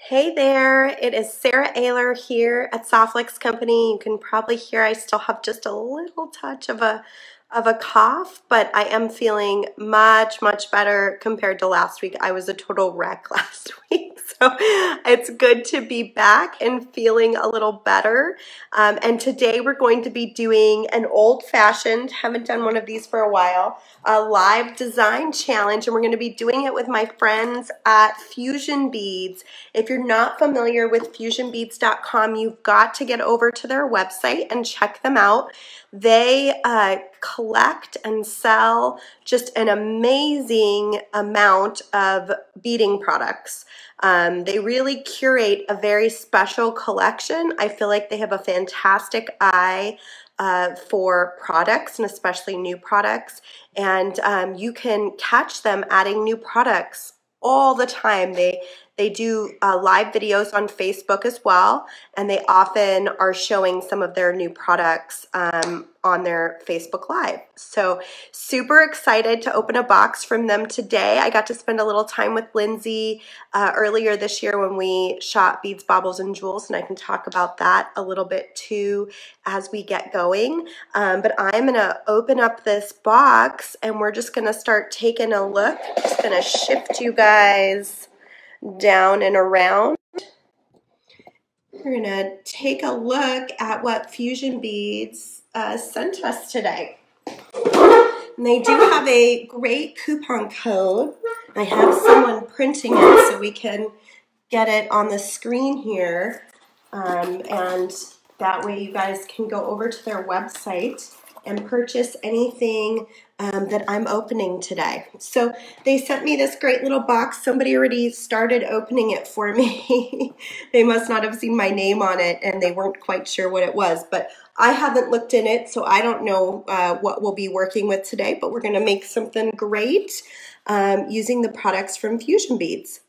Hey there, it is Sara Oehler here at Softlex Company. You can probably hear I still have just a little touch of a cough, but I am feeling much better compared to last week. I was a total wreck last week, so it's good to be back and feeling a little better. And today we're going to be doing an old-fashioned, haven't done one of these for a while, a live design challenge, and we're going to be doing it with my friends at Fusion Beads. If you're not familiar with fusionbeads.com, you've got to get over to their website and check them out. They collect and sell just an amazing amount of beading products. They really curate a very special collection. I feel like they have a fantastic eye for products, and especially new products, and you can catch them adding new products all the time. They do live videos on Facebook as well, and they often are showing some of their new products on their Facebook Live. So super excited to open a box from them today. I got to spend a little time with Lindsay earlier this year when we shot Beads, Baubles, and Jewels, and I can talk about that a little bit too as we get going. But I'm gonna open up this box and we're just gonna start taking a look. I'm just gonna shift you guys down and around. We're gonna take a look at what Fusion Beads sent us today. And they do have a great coupon code. I have someone printing it so we can get it on the screen here. And that way you guys can go over to their website and purchase anything that I'm opening today. So they sent me this great little box. Somebody already started opening it for me. They must not have seen my name on it and they weren't quite sure what it was, but I haven't looked in it, so I don't know what we'll be working with today, but we're gonna make something great using the products from Fusion Beads.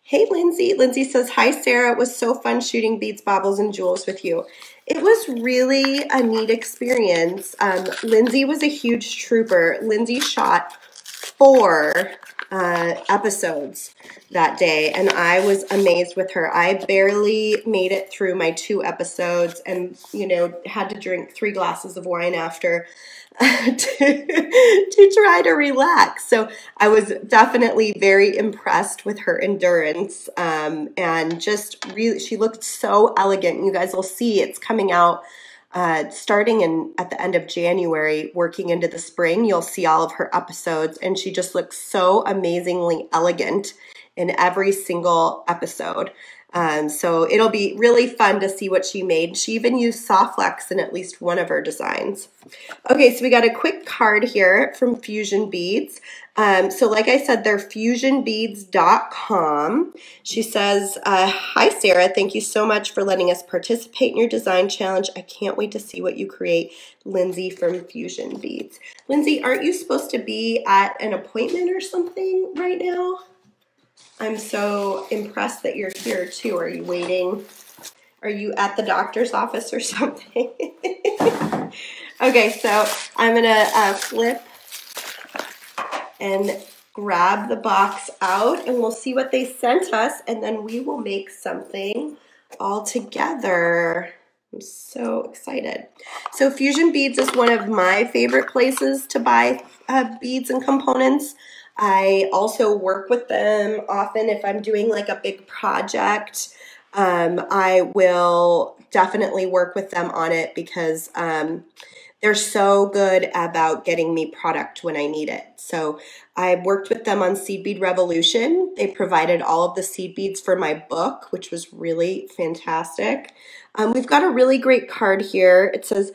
Hey, Lindsay. Lindsay says, hi, Sarah. It was so fun shooting Beads, Baubles, and Jewels with you. It was really a neat experience. Lindsay was a huge trooper. Lindsay shot 4 episodes that day, and I was amazed with her. I barely made it through my 2 episodes and, you know, had to drink 3 glasses of wine after to try to relax. So I was definitely very impressed with her endurance, and just really, she looked so elegant. You guys will see it's coming out starting at the end of January, working into the spring. You'll see all of her episodes, and she just looks so amazingly elegant in every single episode. So it'll be really fun to see what she made. She even used soft flex in at least one of her designs. Okay, so we got a quick card here from Fusion Beads. So like I said, they're fusionbeads.com. She says, hi, Sarah. Thank you so much for letting us participate in your design challenge. I can't wait to see what you create. Lindsay from Fusion Beads. Lindsay, aren't you supposed to be at an appointment or something right now? I'm so impressed that you're here too. Are you waiting? Are you at the doctor's office or something? Okay, so I'm gonna flip and grab the box out and we'll see what they sent us, and then we will make something all together. I'm so excited. So Fusion Beads is one of my favorite places to buy beads and components. I also work with them often if I'm doing like a big project. I will definitely work with them on it because they're so good about getting me product when I need it. So I worked with them on Seed Bead Revolution. They provided all of the seed beads for my book, which was really fantastic. We've got a really great card here. It says,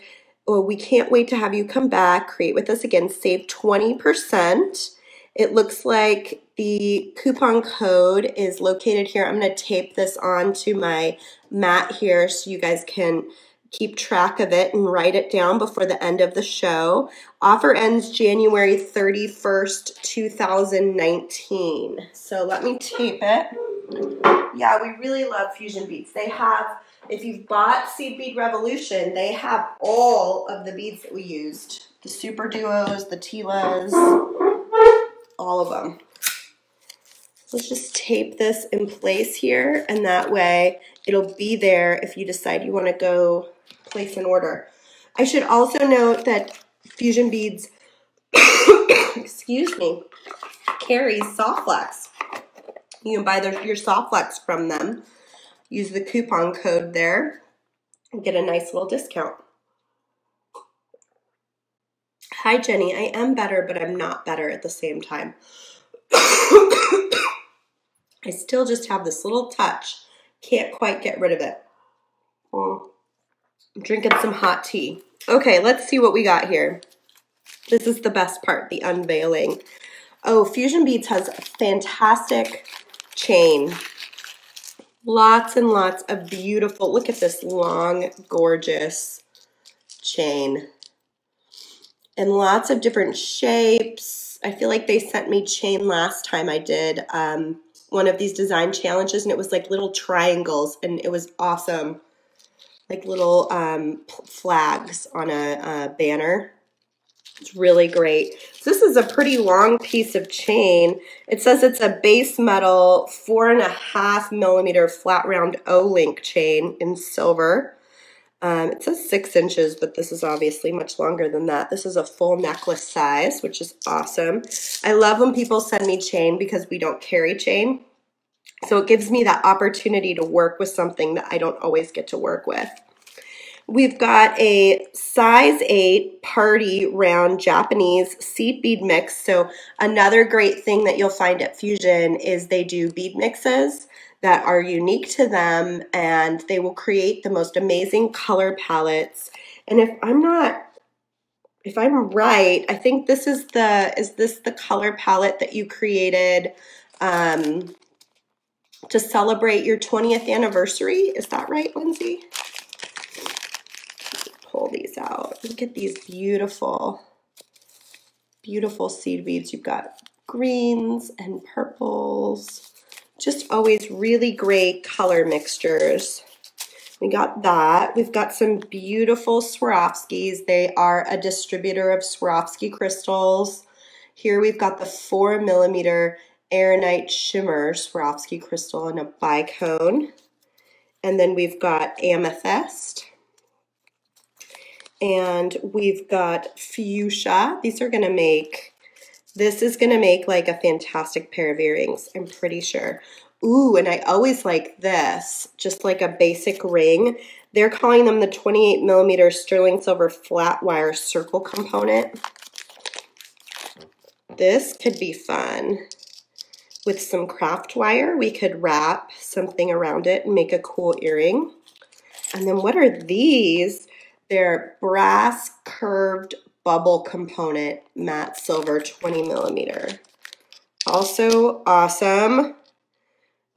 oh, we can't wait to have you come back, create with us again, save 20%. It looks like the coupon code is located here. I'm going to tape this onto my mat here so you guys can keep track of it and write it down before the end of the show. Offer ends January 31st, 2019. So let me tape it. Yeah, we really love Fusion Beads. They have, if you've bought Seed Bead Revolution, they have all of the beads that we used. The Super Duos, the Tilas, all of them. Let's just tape this in place here, and that way it'll be there if you decide you want to go place an order. I should also note that Fusion Beads, excuse me, carries soft flex. You can buy your soft flex from them. Use the coupon code there and get a nice little discount. Hi, Jenny. I am better, but I'm not better at the same time. I still just have this little touch. Can't quite get rid of it. I'm drinking some hot tea. Okay, let's see what we got here. This is the best part, the unveiling. Oh, Fusion Beads has a fantastic chain. Lots and lots of beautiful, look at this long, gorgeous chain. And lots of different shapes. I feel like they sent me chain last time I did one of these design challenges, and it was like little triangles, and it was awesome. Like little flags on a banner. It's really great. So this is a pretty long piece of chain. It says it's a base metal 4.5 millimeter flat round O-link chain in silver. It says 6 inches, but this is obviously much longer than that. This is a full necklace size, which is awesome. I love when people send me chain because we don't carry chain. So it gives me that opportunity to work with something that I don't always get to work with. We've got a size 8 party round Japanese seed bead mix. So another great thing that you'll find at Fusion is they do bead mixes that are unique to them, and they will create the most amazing color palettes. And if I'm right, I think this is the color palette that you created to celebrate your 20th anniversary? Is that right, Lindsay? Pull these out. Look at these beautiful, beautiful seed beads. You've got greens and purples. Just always really great color mixtures. We got that. We've got some beautiful Swarovskis. They are a distributor of Swarovski crystals. Here we've got the 4 millimeter Aeronite Shimmer Swarovski crystal in a bicone. And then we've got amethyst. And we've got fuchsia. These are going to make... This is going to make like a fantastic pair of earrings, I'm pretty sure. Ooh, and I always like this, just like a basic ring. They're calling them the 28 millimeter sterling silver flat wire circle component. This could be fun. With some craft wire, we could wrap something around it and make a cool earring. And then what are these? They're brass curved bubble component matte silver 20 millimeter. Also awesome.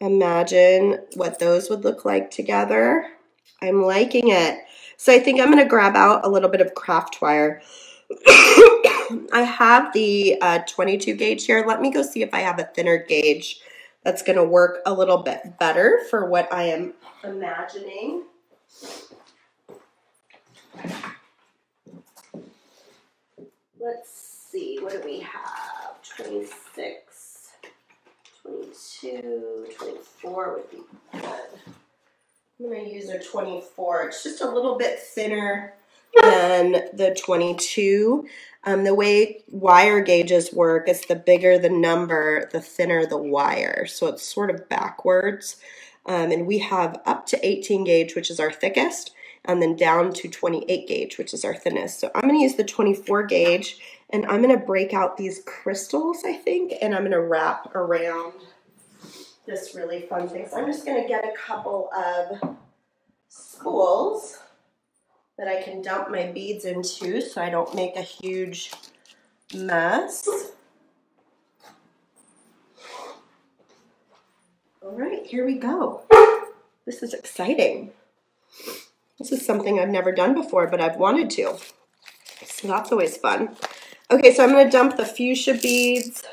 Imagine what those would look like together. I'm liking it. So I think I'm going to grab out a little bit of craft wire. I have the 22 gauge here. Let me go see if I have a thinner gauge that's going to work a little bit better for what I am imagining. Let's see, what do we have? 26, 22, 24 would be good. I'm going to use a 24. It's just a little bit thinner than the 22. The way wire gauges work is the bigger the number, the thinner the wire. So it's sort of backwards. And we have up to 18 gauge, which is our thickest, and then down to 28 gauge, which is our thinnest. So I'm going to use the 24 gauge, and I'm going to break out these crystals, I think, and I'm going to wrap around this really fun thing. So I'm just going to get a couple of spools that I can dump my beads into so I don't make a huge mess. All right, here we go. This is exciting. This is something I've never done before, but I've wanted to. So that's always fun. Okay, so I'm going to dump the fuchsia beads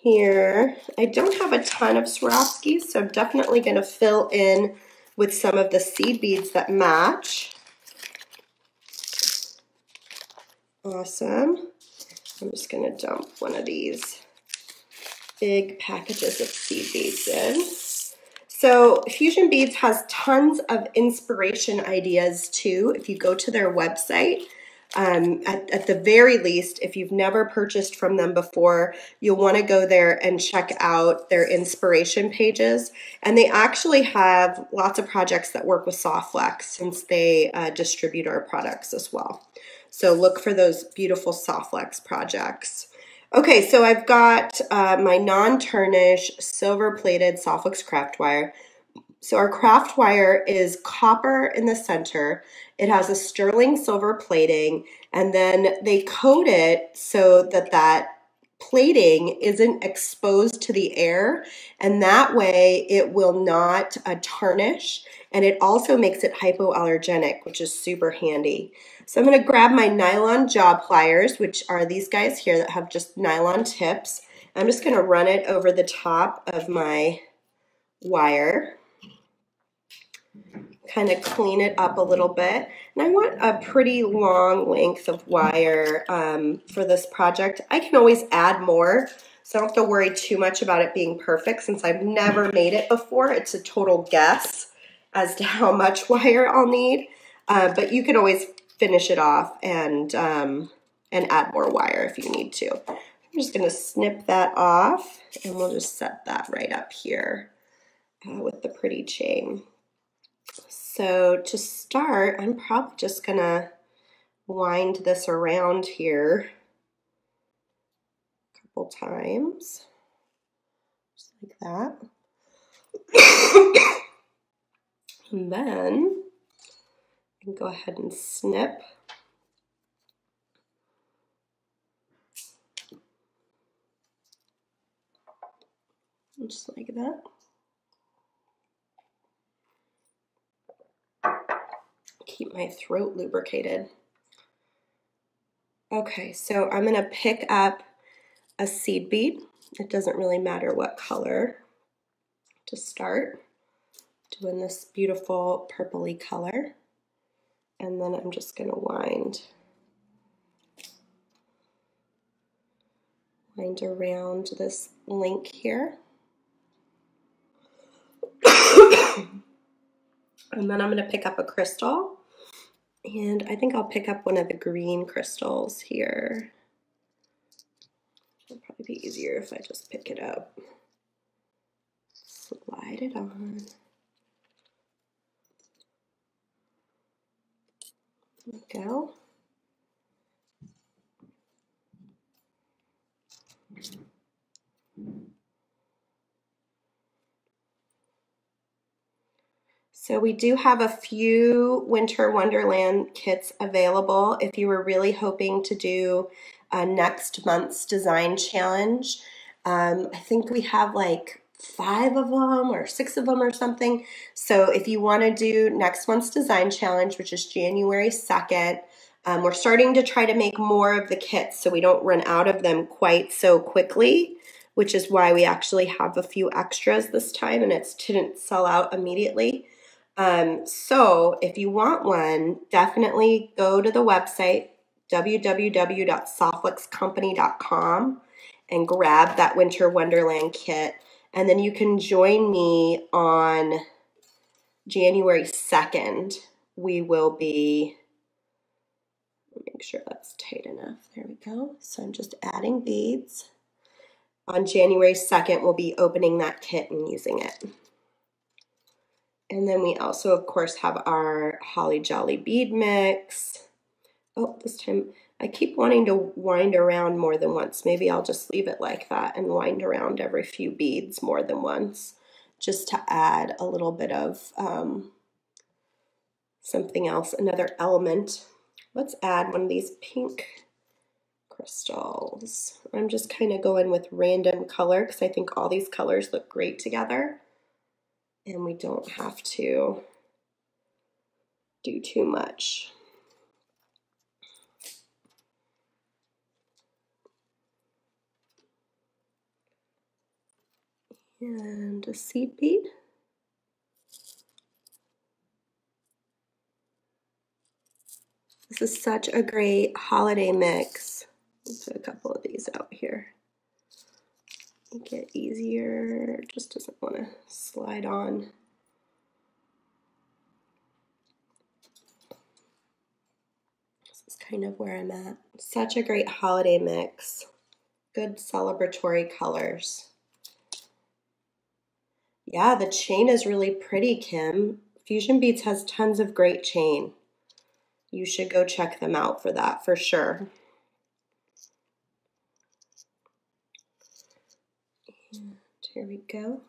here. I don't have a ton of Swarovskis, so I'm definitely going to fill in with some of the seed beads that match. Awesome. I'm just going to dump one of these big packages of seed beads in. So Fusion Beads has tons of inspiration ideas too. If you go to their website, at the very least, if you've never purchased from them before, you'll want to go there and check out their inspiration pages. And they actually have lots of projects that work with Softflex since they distribute our products as well. So look for those beautiful Softflex projects. Okay, so I've got my non-tarnish silver-plated Softflex craft wire. So our craft wire is copper in the center. It has a sterling silver plating, and then they coat it so that that plating isn't exposed to the air, and that way it will not tarnish, and it also makes it hypoallergenic, which is super handy. So I'm going to grab my nylon jaw pliers, which are these guys here that have just nylon tips. I'm just going to run it over the top of my wire, kind of clean it up a little bit. And I want a pretty long length of wire for this project. I can always add more, so I don't have to worry too much about it being perfect since I've never made it before. It's a total guess as to how much wire I'll need, but you can always finish it off and add more wire if you need to. I'm just going to snip that off, and we'll just set that right up here with the pretty chain. So to start, I'm probably just going to wind this around here a couple times, just like that. And then I can go ahead and snip. Just like that. Keep my throat lubricated. Okay, so I'm going to pick up a seed bead. It doesn't really matter what color to start. Doing this beautiful purpley color. And then I'm just going to wind around this link here. And then I'm going to pick up a crystal. And I think I'll pick up one of the green crystals here. It'll probably be easier if I just pick it up. Slide it on. There we go. So we do have a few Winter Wonderland kits available if you were really hoping to do next month's design challenge. I think we have like 5 of them or 6 of them or something. So if you want to do next month's design challenge, which is January 2nd, we're starting to try to make more of the kits so we don't run out of them quite so quickly, which is why we actually have a few extras this time and it didn't sell out immediately. So if you want one, definitely go to the website www.softflexcompany.com and grab that Winter Wonderland kit, and then you can join me on January 2nd. We will be, make sure that's tight enough. There we go. So I'm just adding beads. On January 2nd, we'll be opening that kit and using it. And then we also, of course, have our Holly Jolly bead mix. Oh, this time I keep wanting to wind around more than once. Maybe I'll just leave it like that and wind around every few beads more than once, just to add a little bit of something else, another element. Let's add one of these pink crystals. I'm just kind of going with random color because I think all these colors look great together. And we don't have to do too much. And a seed bead. This is such a great holiday mix. I'll put a couple of these out here. make it easier. Just doesn't want to slide on. This is kind of where I'm at. Such a great holiday mix. Good celebratory colors. Yeah, the chain is really pretty, Kim. Fusion Beads has tons of great chain. You should go check them out for that, for sure. And here we go.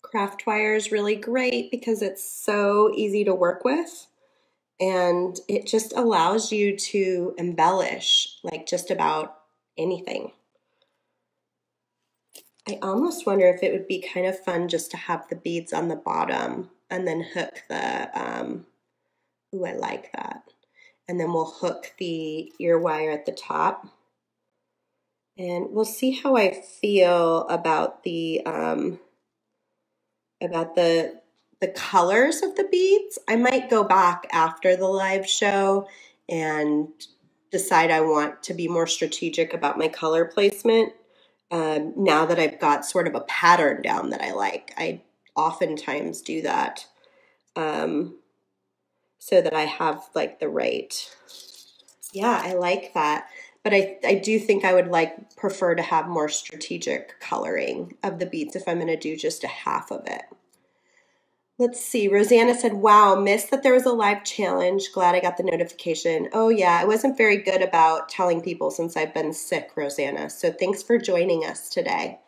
Craft wire is really great because it's so easy to work with, and it just allows you to embellish like just about anything. I almost wonder if it would be kind of fun just to have the beads on the bottom and then hook the, ooh, I like that. And then we'll hook the ear wire at the top. And we'll see how I feel about the colors of the beads. I might go back after the live show and decide I want to be more strategic about my color placement. Now that I've got sort of a pattern down that I like, I oftentimes do that so that I have like the right. Yeah, I like that. But I do think I would prefer to have more strategic coloring of the beads if I'm going to do just a half of it. Let's see. Rosanna said, wow, missed that there was a live challenge. Glad I got the notification. Oh, yeah, I wasn't very good about telling people since I've been sick, Rosanna. So thanks for joining us today.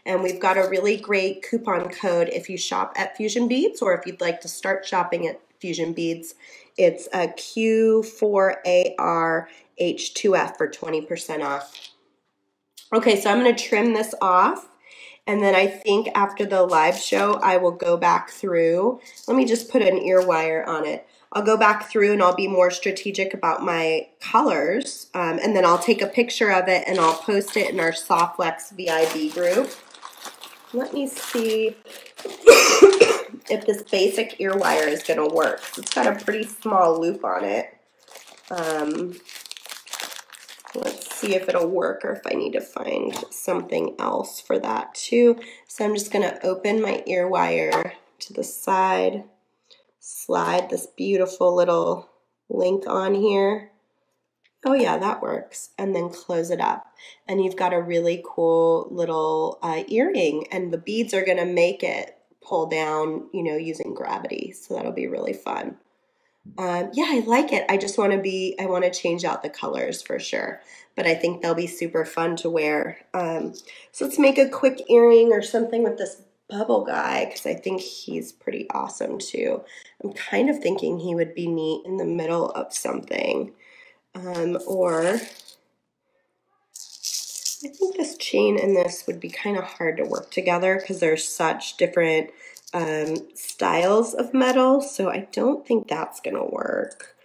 And we've got a really great coupon code if you shop at Fusion Beads, or if you'd like to start shopping at Fusion Beads. It's a Q4ARH2F for 20% off. Okay, so I'm going to trim this off. And then I think after the live show, I will go back through. Let me just put an ear wire on it. I'll go back through and I'll be more strategic about my colors. And then I'll take a picture of it and I'll post it in our Softflex VIB group. Let me see if this basic ear wire is going to work. It's got a pretty small loop on it. Let's see if it'll work or if I need to find something else for that too. So I'm just going to open my ear wire to the side, slide this beautiful little link on here. Oh yeah, that works. And then close it up. And you've got a really cool little earring, and the beads are going to make it pull down, you know, using gravity. So that'll be really fun. Yeah, I like it. I just want to I want to change out the colors for sure, but I think they'll be super fun to wear. So let's make a quick earring or something with this bubble guy, because I think he's pretty awesome too. I'm kind of thinking he would be neat in the middle of something. Or I think this chain and this would be kind of hard to work together because there's such different styles of metal, so I don't think that's gonna work.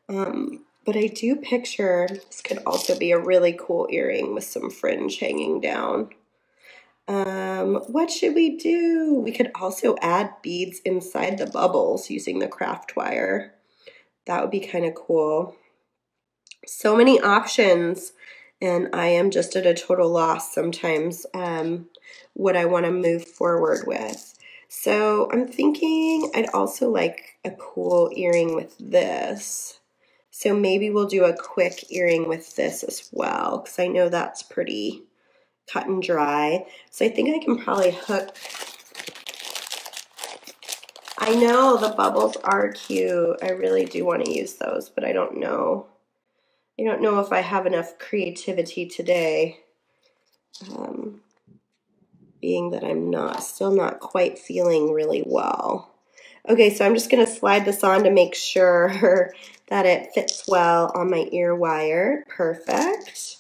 But I do picture this could also be a really cool earring with some fringe hanging down. What should we do? We could also add beads inside the bubbles using the craft wire. That would be kind of cool. So many options, and I am just at a total loss sometimes what I want to move forward with. So I'm thinking I'd also like a cool earring with this. So maybe we'll do a quick earring with this as well, because I know that's pretty cut and dry. So I think I can probably hook. I know the bubbles are cute. I really do want to use those, but I don't know. I don't know if I have enough creativity today. Being that I'm still not quite feeling really well. Okay, so I'm just going to slide this on to make sure that it fits well on my ear wire. Perfect.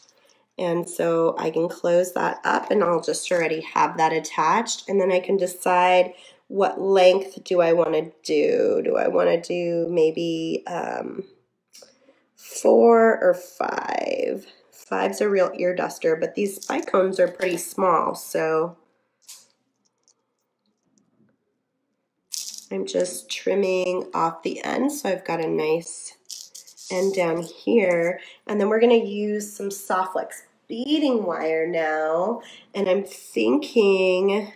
And so I can close that up, and I'll just already have that attached, and then I can decide what length do I want to do. Do I want to do maybe 4 or 5? 5's a real ear duster, but these bicones are pretty small, so I'm just trimming off the end, so I've got a nice end down here. And then we're gonna use some soft flex beading wire now. And I'm thinking,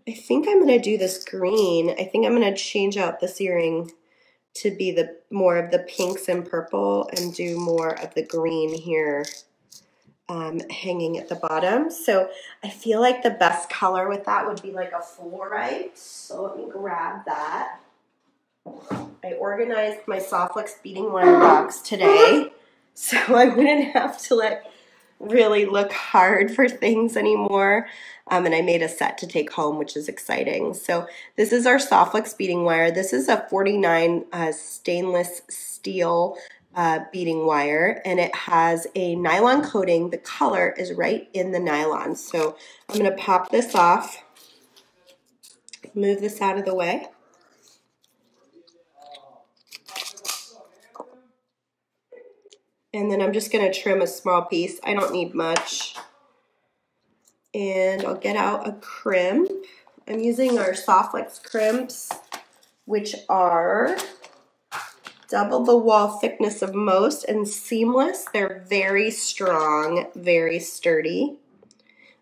I think I'm gonna do this green. I think I'm gonna change out this earring to be the more of the pinks and purple and do more of the green here hanging at the bottom. So I feel like the best color with that would be like a fluorite. So let me grab that. I organized my soft flex beading wire box today, so I wouldn't have to like really look hard for things anymore. And I made a set to take home, which is exciting. So this is our soft flex beading wire. This is a 49 stainless steel beading wire, and it has a nylon coating. The color is right in the nylon. So I'm gonna pop this off, move this out of the way. And then I'm just gonna trim a small piece. I don't need much. And I'll get out a crimp. I'm using our soft flex crimps, which are double the wall thickness of most and seamless. They're very strong, very sturdy.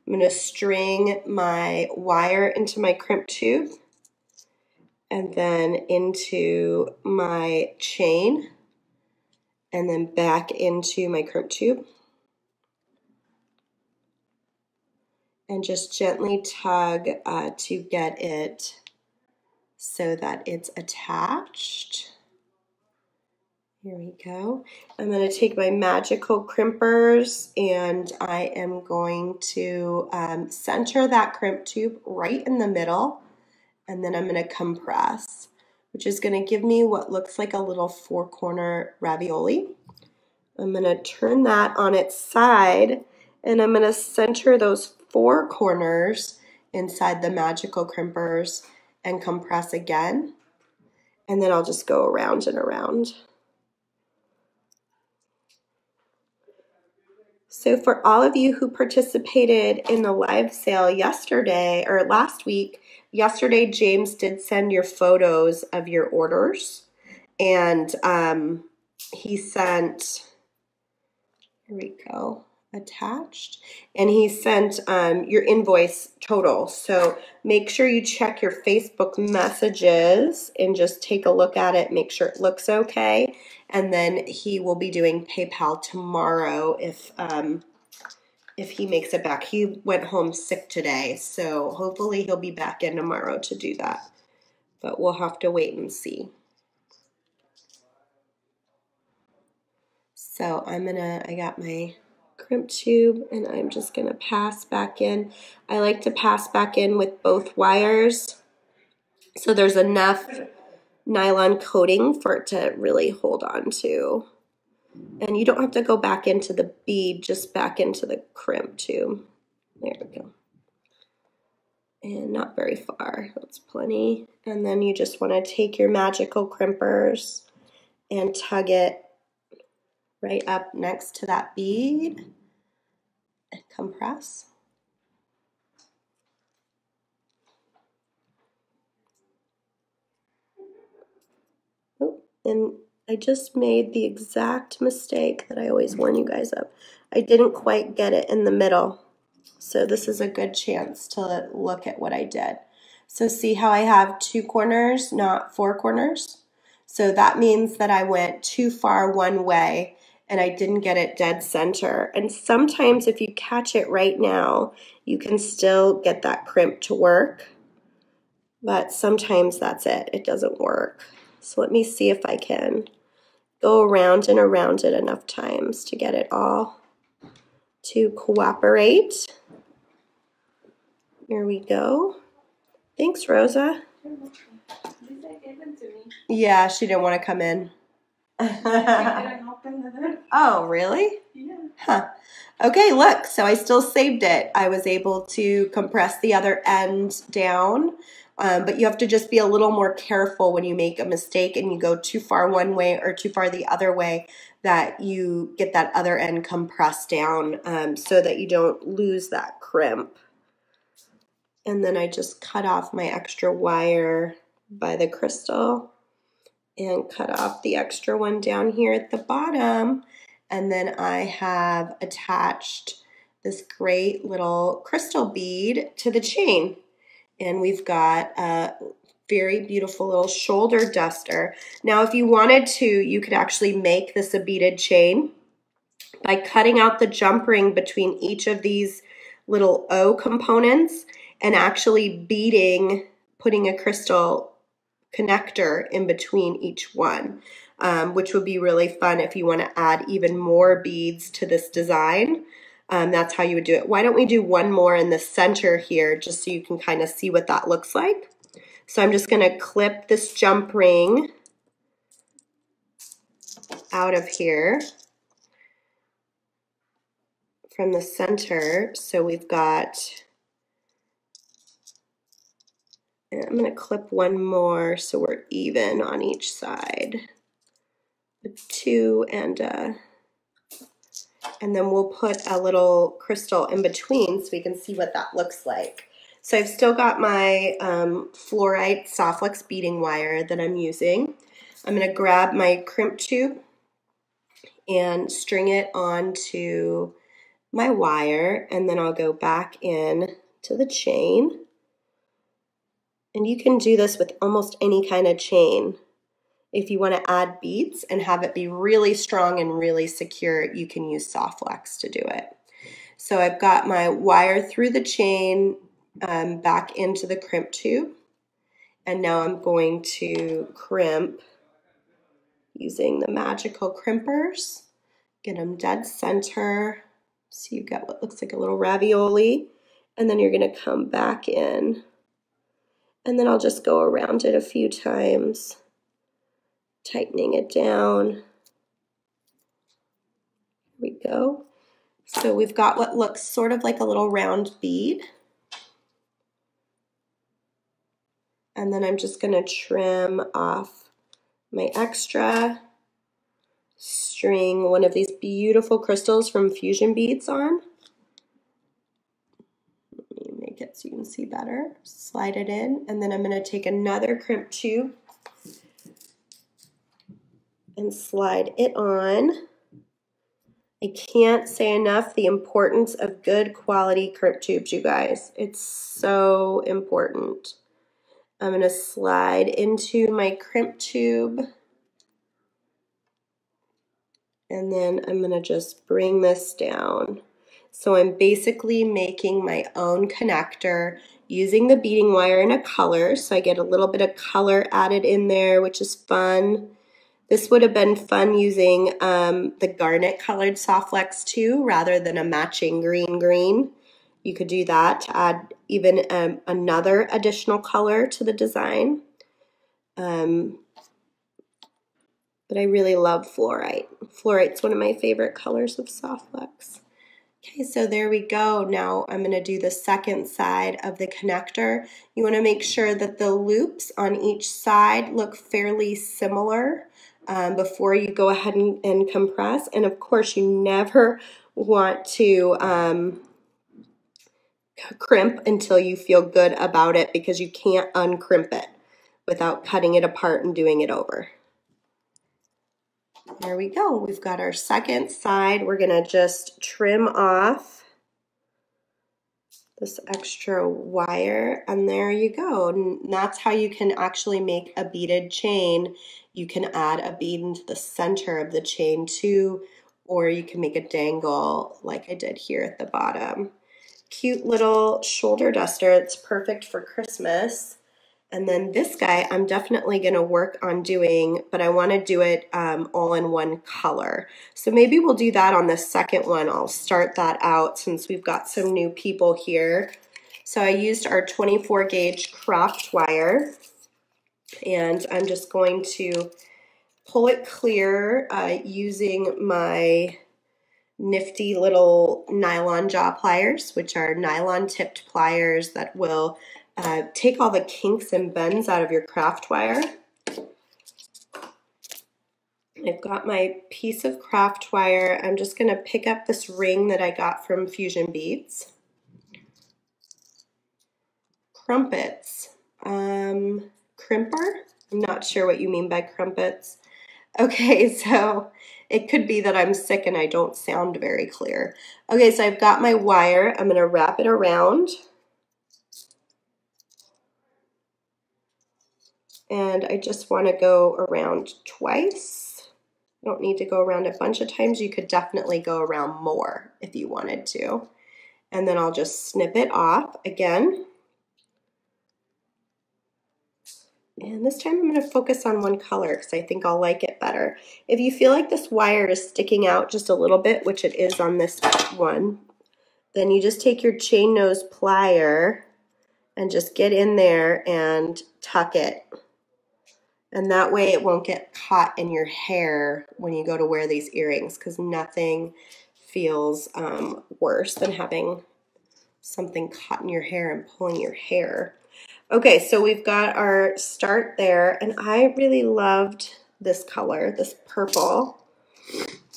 I'm gonna string my wire into my crimp tube and then into my chain and then back into my crimp tube. And just gently tug to get it so that it's attached. Here we go. I'm going to take my magical crimpers and I am going to center that crimp tube right in the middle, and then I'm going to compress, which is going to give me what looks like a little 4-corner ravioli. I'm going to turn that on its side, and I'm going to center those 4 corners inside the magical crimpers and compress again. And then I'll just go around and around. So for all of you who participated in the live sale yesterday or last week, yesterday James did send your photos of your orders, and he sent, here we go, attached, and he sent your invoice total. So make sure you check your Facebook messages and just take a look at it, make sure it looks okay, and then he will be doing PayPal tomorrow if he makes it back. He went home sick today, so hopefully he'll be back in tomorrow to do that, but we'll have to wait and see. So I got my crimp tube, and I'm just gonna pass back in. I like to pass back in with both wires so there's enough nylon coating for it to really hold on to. And you don't have to go back into the bead, just back into the crimp tube. There we go. And not very far, that's plenty. And then you just wanna take your magical crimpers and tug it right up next to that bead and compress. Oh, and I just made the exact mistake that I always warn you guys of. I didn't quite get it in the middle. So this is a good chance to look at what I did. So see how I have 2 corners, not 4 corners? So that means that I went too far one way and I didn't get it dead center. And sometimes if you catch it right now, you can still get that crimp to work. But sometimes that's it. It doesn't work. So let me see if I can go around and around it enough times to get it all to cooperate. Here we go. Thanks, Rosa. Yeah, she didn't want to come in. Oh, really? Yeah. Huh. Okay, look, so I still saved it. I was able to compress the other end down, but you have to just be a little more careful when you make a mistake and you go too far one way or too far the other way, that you get that other end compressed down so that you don't lose that crimp. And then I just cut off my extra wire by the crystal and cut off the extra one down here at the bottom. And then I have attached this great little crystal bead to the chain. And we've got a very beautiful little shoulder duster. Now, if you wanted to, you could actually make this a beaded chain by cutting out the jump ring between each of these little O components and actually beading, putting a crystal connector in between each one, which would be really fun if you want to add even more beads to this design. That's how you would do it. Why don't we do one more in the center here just so you can kind of see what that looks like. So I'm just going to clip this jump ring out of here from the center. So we've got, and I'm going to clip one more so we're even on each side. Two and then we'll put a little crystal in between so we can see what that looks like. So I've still got my fluorite Softflex beading wire that I'm using. I'm going to grab my crimp tube and string it onto my wire, and then I'll go back in to the chain. And you can do this with almost any kind of chain. If you want to add beads and have it be really strong and really secure, you can use Softflex to do it. So I've got my wire through the chain back into the crimp tube. And now I'm going to crimp using the magical crimpers. Get them dead center. So you've got what looks like a little ravioli. And then you're going to come back in. And then I'll just go around it a few times, tightening it down. Here we go. So we've got what looks sort of like a little round bead. And then I'm just going to trim off my extra, string one of these beautiful crystals from Fusion Beads on. Let me make it so you can see better. Slide it in, and then I'm going to take another crimp tube and slide it on. I can't say enough the importance of good quality crimp tubes, you guys. It's so important. I'm going to slide into my crimp tube, and then I'm going to just bring this down. So I'm basically making my own connector using the beading wire in a color, so I get a little bit of color added in there, which is fun. This would have been fun using the garnet colored Softflex too, rather than a matching green. You could do that to add even another additional color to the design. But I really love fluorite. Fluorite's one of my favorite colors of Softflex. Okay, so there we go. Now I'm going to do the second side of the connector. You want to make sure that the loops on each side look fairly similar before you go ahead and compress. And of course, you never want to crimp until you feel good about it, because you can't uncrimp it without cutting it apart and doing it over. There we go. We've got our second side. We're going to just trim off this extra wire, and there you go. And that's how you can actually make a beaded chain. You can add a bead into the center of the chain too, or you can make a dangle like I did here at the bottom. Cute little shoulder duster. It's perfect for Christmas. And then this guy I'm definitely going to work on doing, but I want to do it all in one color. So maybe we'll do that on the second one. I'll start that out since we've got some new people here. So I used our 24 gauge craft wire, and I'm just going to pull it clear using my nifty little nylon jaw pliers, which are nylon tipped pliers that will take all the kinks and bends out of your craft wire. I've got my piece of craft wire. I'm just going to pick up this ring that I got from Fusion Beads. Crumpets, crimper. I'm not sure what you mean by crumpets. Okay, so it could be that I'm sick and I don't sound very clear. Okay, so I've got my wire. I'm going to wrap it around. And I just want to go around twice. You don't need to go around a bunch of times. You could definitely go around more if you wanted to. And then I'll just snip it off again. And this time I'm going to focus on one color because I think I'll like it better. If you feel like this wire is sticking out just a little bit, which it is on this one, then you just take your chain nose plier and just get in there and tuck it. And that way it won't get caught in your hair when you go to wear these earrings, because nothing feels worse than having something caught in your hair and pulling your hair. Okay, so we've got our start there, and I really loved this color, this purple.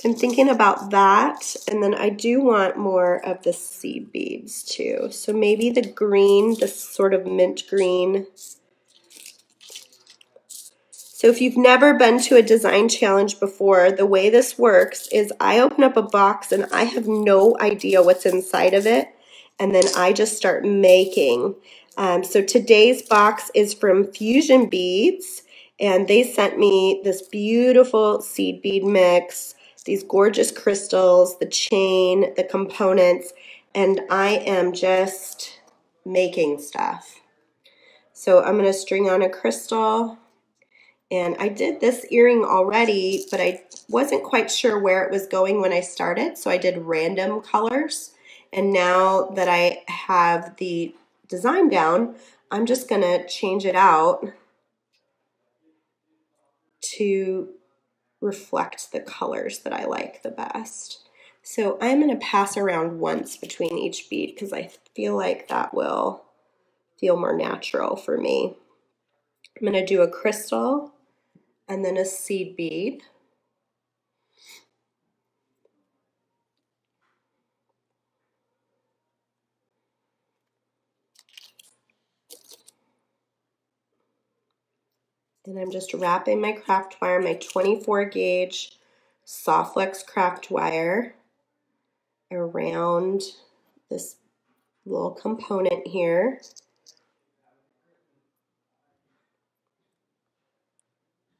I'm thinking about that, and then I do want more of the seed beads too. So maybe the green, this sort of mint green. So if you've never been to a design challenge before, the way this works is I open up a box and I have no idea what's inside of it, and then I just start making. So today's box is from Fusion Beads, and they sent me this beautiful seed bead mix, these gorgeous crystals, the chain, the components, and I am just making stuff. So I'm going to string on a crystal, and I did this earring already, but I wasn't quite sure where it was going when I started, so I did random colors. And now that I have the design down, I'm just going to change it out to reflect the colors that I like the best. So I'm going to pass around once between each bead because I feel like that will feel more natural for me. I'm going to do a crystal and then a seed bead. And I'm just wrapping my craft wire, my 24 gauge soft flex craft wire, around this little component here.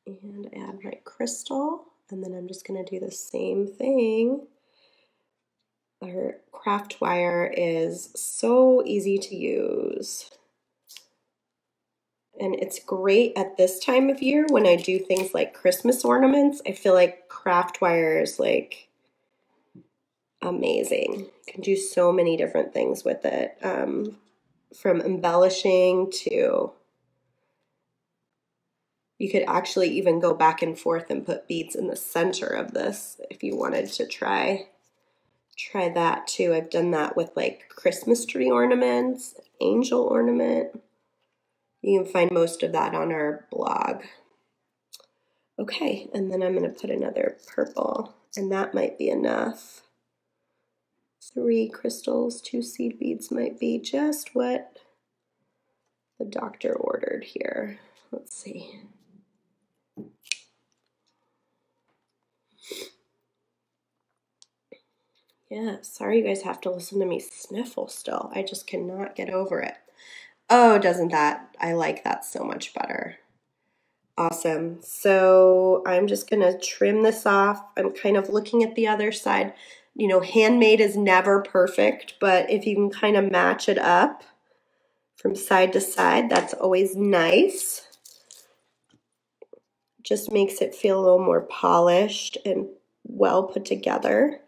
And add my crystal, and then I'm just going to do the same thing. Our craft wire is so easy to use. And it's great at this time of year when I do things like Christmas ornaments. I feel like craft wire is like amazing. You can do so many different things with it, from embellishing to, you could actually even go back and forth and put beads in the center of this if you wanted to try that too. I've done that with like Christmas tree ornaments, angel ornament. You can find most of that on our blog. Okay, and then I'm going to put another purple, and that might be enough. 3 crystals, 2 seed beads might be just what the doctor ordered here. Let's see. Yeah, sorry you guys have to listen to me sniffle still. I just cannot get over it. Oh, doesn't that, I like that so much better. Awesome. So I'm just going to trim this off. I'm kind of looking at the other side. You know, handmade is never perfect, but if you can kind of match it up from side to side, that's always nice. Just makes it feel a little more polished and well put together.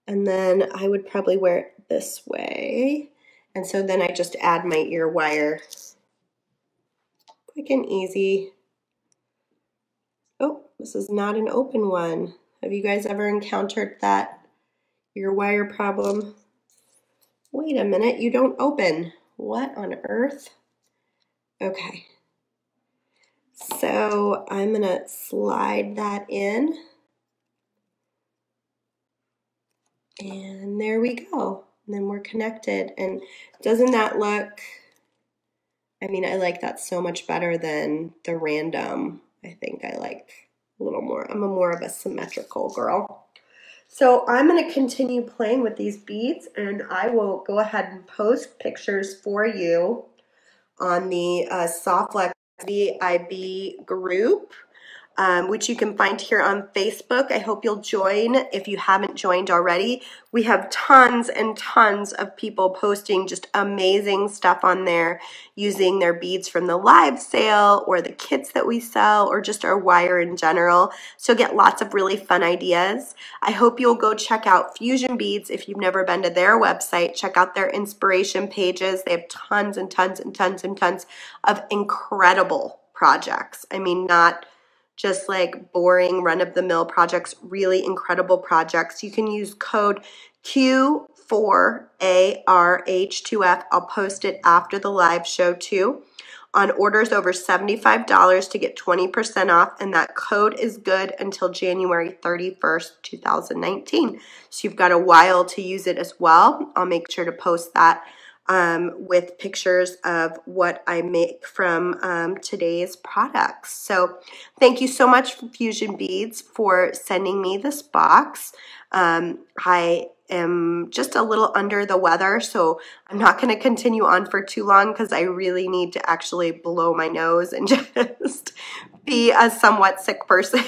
And then I would probably wear it this way. And so then I just add my ear wire. Quick and easy. Oh, this is not an open one. Have you guys ever encountered that ear wire problem? Wait a minute, you don't open. What on earth? Okay. So I'm gonna slide that in. And there we go. And then we're connected. And doesn't that look I mean, I like that so much better than the random. I think I like a little more. I'm more of a symmetrical girl. So I'm going to continue playing with these beads, and I will go ahead and post pictures for you on the Softflex VIB group, which you can find here on Facebook. I hope you'll join if you haven't joined already. We have tons and tons of people posting just amazing stuff on there using their beads from the live sale or the kits that we sell or just our wire in general. So get lots of really fun ideas. I hope you'll go check out Fusion Beads if you've never been to their website. Check out their inspiration pages. They have tons and tons and tons and tons of incredible projects. I mean, not just like boring run-of-the-mill projects, really incredible projects. You can use code Q4ARH2F. I'll post it after the live show too. On orders over $75 to get 20% off, and that code is good until January 31st, 2019. So you've got a while to use it as well. I'll make sure to post that with pictures of what I make from today's products. So thank you so much, Fusion Beads, for sending me this box. I am just a little under the weather, so I'm not going to continue on for too long because I really need to actually blow my nose and just be a somewhat sick person.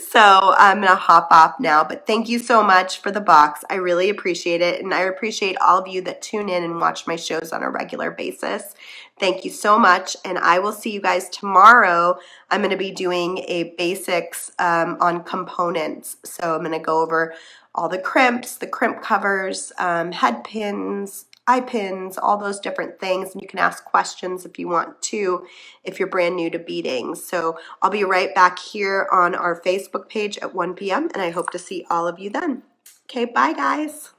So I'm going to hop off now, but thank you so much for the box. I really appreciate it, and I appreciate all of you that tune in and watch my shows on a regular basis. Thank you so much, and I will see you guys tomorrow. I'm going to be doing a basics on components, so I'm going to go over all the crimps, the crimp covers, head pins, eye pins, all those different things, and you can ask questions if you want to, if you're brand new to beading. So I'll be right back here on our Facebook page at 1 p.m., and I hope to see all of you then. Okay, bye guys.